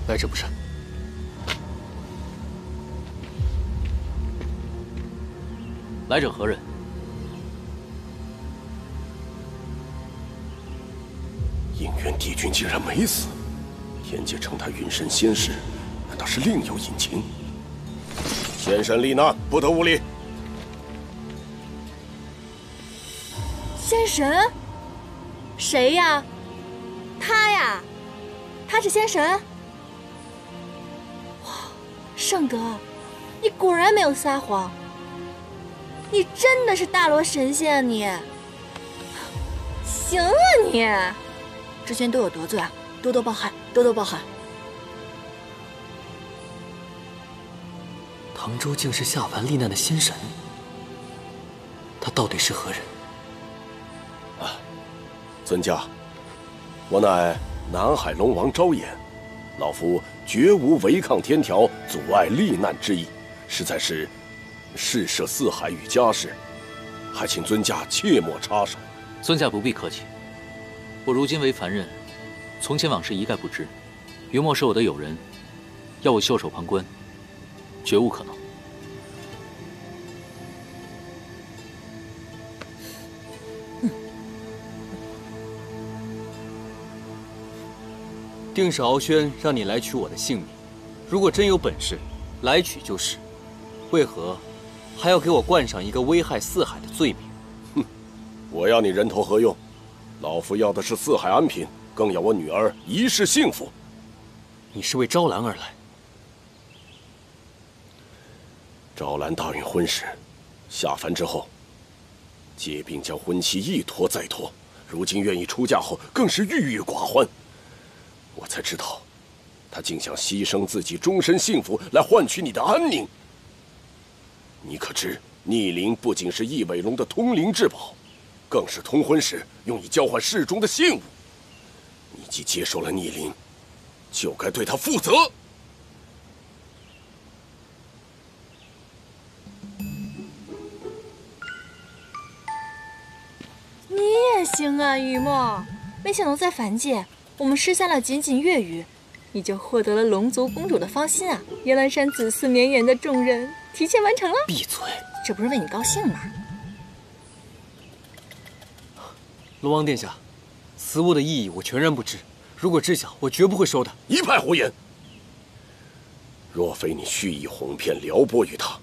来者不善。来者何人？ 应元帝君竟然没死，天界称他云神仙士，难道是另有隐情？仙神丽娜，不得无礼！仙神？谁呀？他呀？他是仙神？哇，盛德，你果然没有撒谎，你真的是大罗神仙啊你！行啊你！ 之前都有得罪啊，多多包涵，多多包涵。唐周竟是下凡历难的仙神，他到底是何人？啊，尊驾，我乃南海龙王昭衍，老夫绝无违抗天条、阻碍历难之意，实在是事涉四海与家事，还请尊驾切莫插手。尊驾不必客气，我如今为凡人，从前往事一概不知。云墨是我的友人，要我袖手旁观，绝无可能。定是敖轩让你来取我的性命，如果真有本事，来取就是。为何还要给我冠上一个危害四海的罪名？哼，我要你人头何用？老夫要的是四海安平，更要我女儿一世幸福。你是为招兰而来？招兰大运婚时，下凡之后，借兵将婚期一拖再拖，如今愿意出嫁后，更是郁郁寡欢。我才知道，他竟想牺牲自己终身幸福来换取你的安宁。你可知，逆鳞不仅是翼尾龙的通灵至宝，更是通婚时用以交换世中的信物。你既接受了逆鳞，就该对他负责。你也行啊，雨墨！没想到在凡界，我们失散了仅仅月余，你就获得了龙族公主的芳心啊！夜兰山子嗣绵延的重任提前完成了。闭嘴！这不是为你高兴吗？龙王殿下，此物的意义我全然不知，如果知晓，我绝不会收的。一派胡言！若非你蓄意哄骗撩拨于他，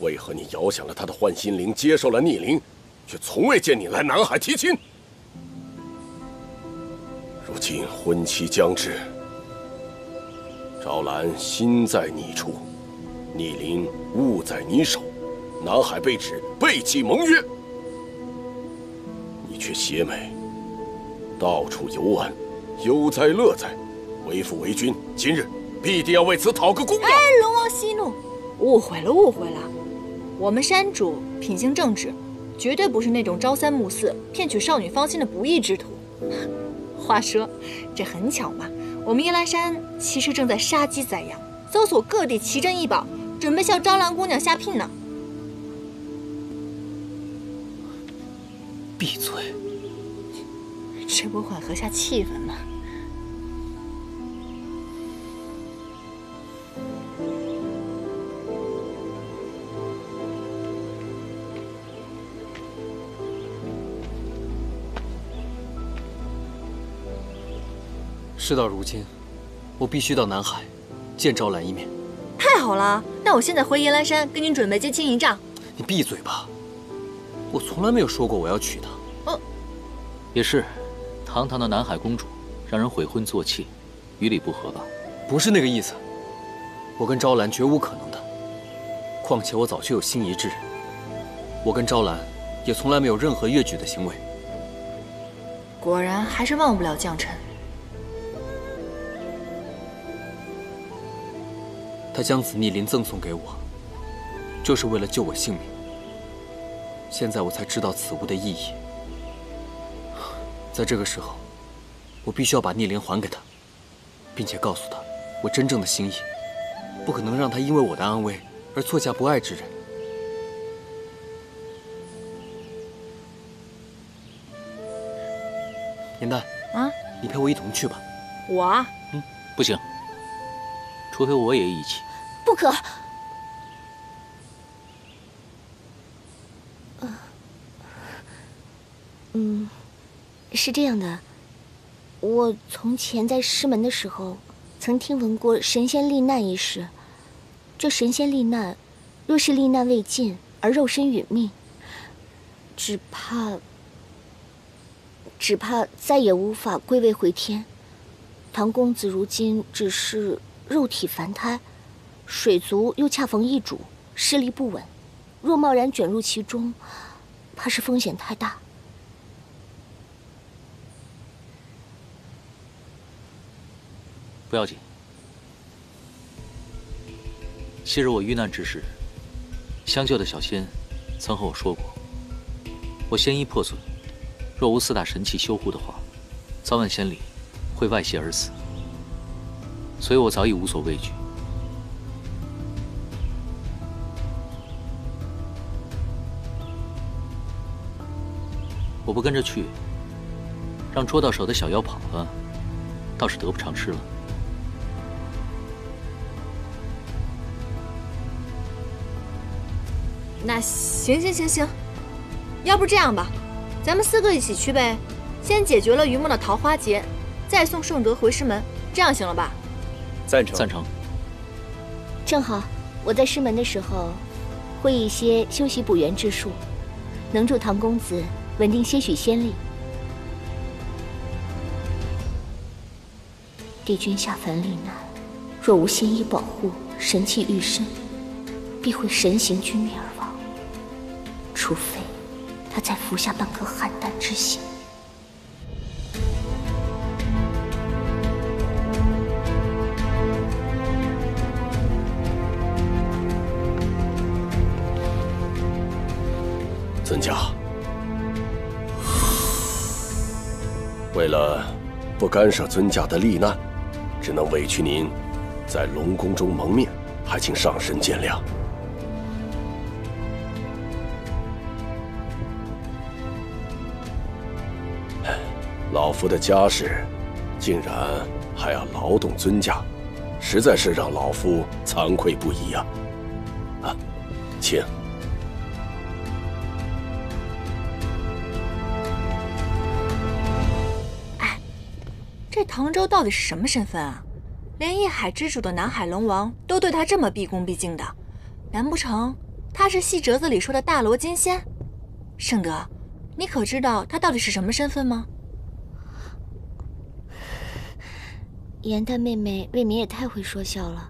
为何你遥想了他的幻心灵，接受了逆鳞，却从未见你来南海提亲？如今婚期将至，招兰心在你处，逆鳞物在你手，南海被指背弃盟约，你却邪美，到处游玩，悠哉乐哉，为父为君，今日必定要为此讨个公道。哎，龙王息怒，误会了，误会了。我们山主品行正直，绝对不是那种朝三暮四、骗取少女芳心的不义之徒。话说，这很巧嘛，我们夜兰山其实正在杀鸡宰羊，搜索各地奇珍异宝，准备向招兰姑娘下聘呢。闭嘴！这不缓和下气氛吗？事到如今，我必须到南海见招兰一面。太好了，那我现在回夜兰山跟您准备接亲一仗。你闭嘴吧！我从来没有说过我要娶她。也是，堂堂的南海公主，让人悔婚做妾，于理不合吧？不是那个意思，我跟招兰绝无可能的。况且我早就有心仪之人，我跟招兰也从来没有任何越矩的行为。果然还是忘不了将臣。他将此逆鳞赠送给我，就是为了救我性命。现在我才知道此物的意义。在这个时候，我必须要把逆鳞还给他，并且告诉他我真正的心意，不可能让他因为我的安危而错嫁不爱之人。颜淡，你陪我一同去吧。我啊？不行，除非我也一起。不可。是这样的，我从前在师门的时候，曾听闻过神仙罹难一事。这神仙罹难，若是罹难未尽而肉身殒命，只怕再也无法归位回天。唐公子如今只是肉体凡胎，水族又恰逢异主，势力不稳，若贸然卷入其中，怕是风险太大。不要紧，昔日我遇难之时，相救的小仙曾和我说过，我仙衣破损，若无四大神器修护的话，早晚仙里会外泄而死，所以我早已无所畏惧。我不跟着去，让捉到手的小妖跑了，倒是得不偿失了。那行，要不这样吧，咱们4个一起去呗，先解决了于墨的桃花劫，再送盛德回师门，这样行了吧？赞成。赞成。正好我在师门的时候，会一些修习补元之术，能助唐公子稳定些许仙力。帝君下凡历难，若无仙衣保护，神气愈深，必会神形俱灭而亡。除非他再服下半颗邯郸之血。尊家，为了不干涉尊家的历难，只能委屈您在龙宫中蒙面，还请上神见谅。老夫的家事，竟然还要劳动尊家，实在是让老夫惭愧不已啊！啊，请。这唐周到底是什么身份啊？连一海之主的南海龙王都对他这么毕恭毕敬的，难不成他是戏折子里说的大罗金仙？盛德，你可知道他到底是什么身份吗？严大妹妹未免也太会说笑了。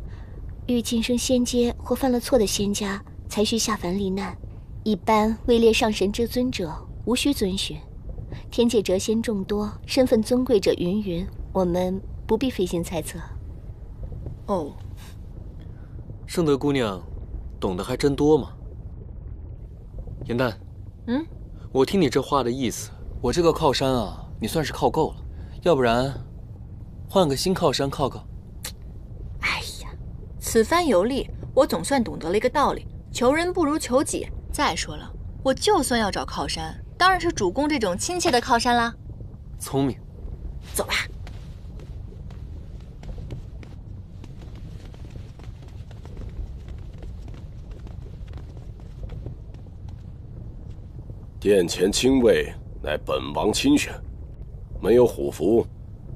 遇晋升仙阶或犯了错的仙家，才需下凡历难。一般位列上神之尊者，无需遵循。天界谪仙众多，身份尊贵者云云，我们不必费心猜测。哦，盛德姑娘，懂得还真多嘛。严淡，我听你这话的意思，我这个靠山啊，你算是靠够了，要不然换个新靠山靠靠。哎呀，此番游历，我总算懂得了一个道理：求人不如求己。再说了，我就算要找靠山，当然是主公这种亲切的靠山啦。聪明，走吧。殿前亲卫乃本王亲选，没有虎符，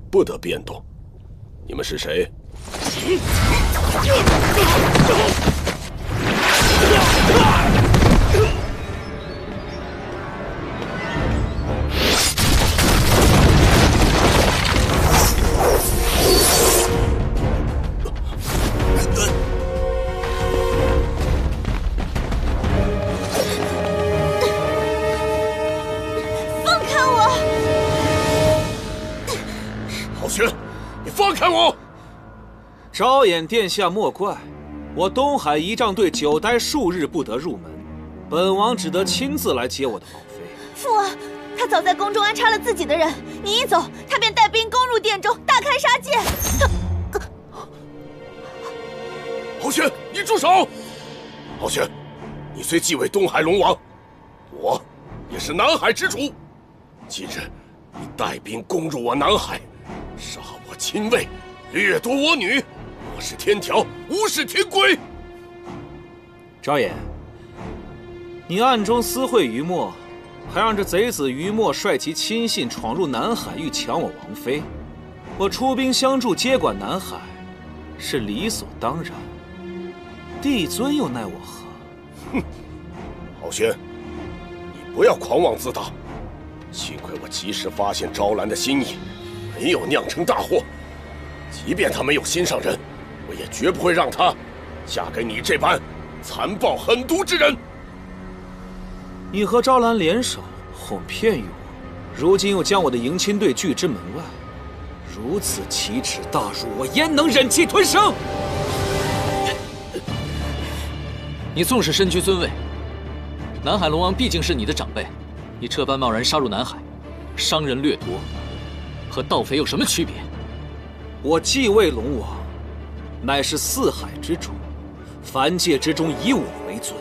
不得变动。你们是谁？放开我！昭衍殿下莫怪，我东海仪仗队久待数日不得入门，本王只得亲自来接我的宝妃。父王，他早在宫中安插了自己的人，你一走，他便带兵攻入殿中，大开杀戒。敖玄，你住手！敖玄，你虽继位东海龙王，我也是南海之主。今日你带兵攻入我南海，杀我亲卫，掠夺我女，我是天条，无视天规。昭衍，你暗中私会于墨，还让这贼子于墨率其亲信闯入南海，欲抢我王妃。我出兵相助，接管南海，是理所当然。帝尊又奈我何？哼，敖玄，你不要狂妄自大。幸亏我及时发现昭兰的心意，没有酿成大祸。即便她没有心上人，我也绝不会让她嫁给你这般残暴狠毒之人。你和昭兰联手哄骗于我，如今又将我的迎亲队拒之门外，如此奇耻大辱，我焉能忍气吞声？你纵使身居尊位，南海龙王毕竟是你的长辈，你这般贸然杀入南海，伤人掠夺，和盗匪有什么区别？我继位龙王，乃是四海之主，凡界之中以我为尊。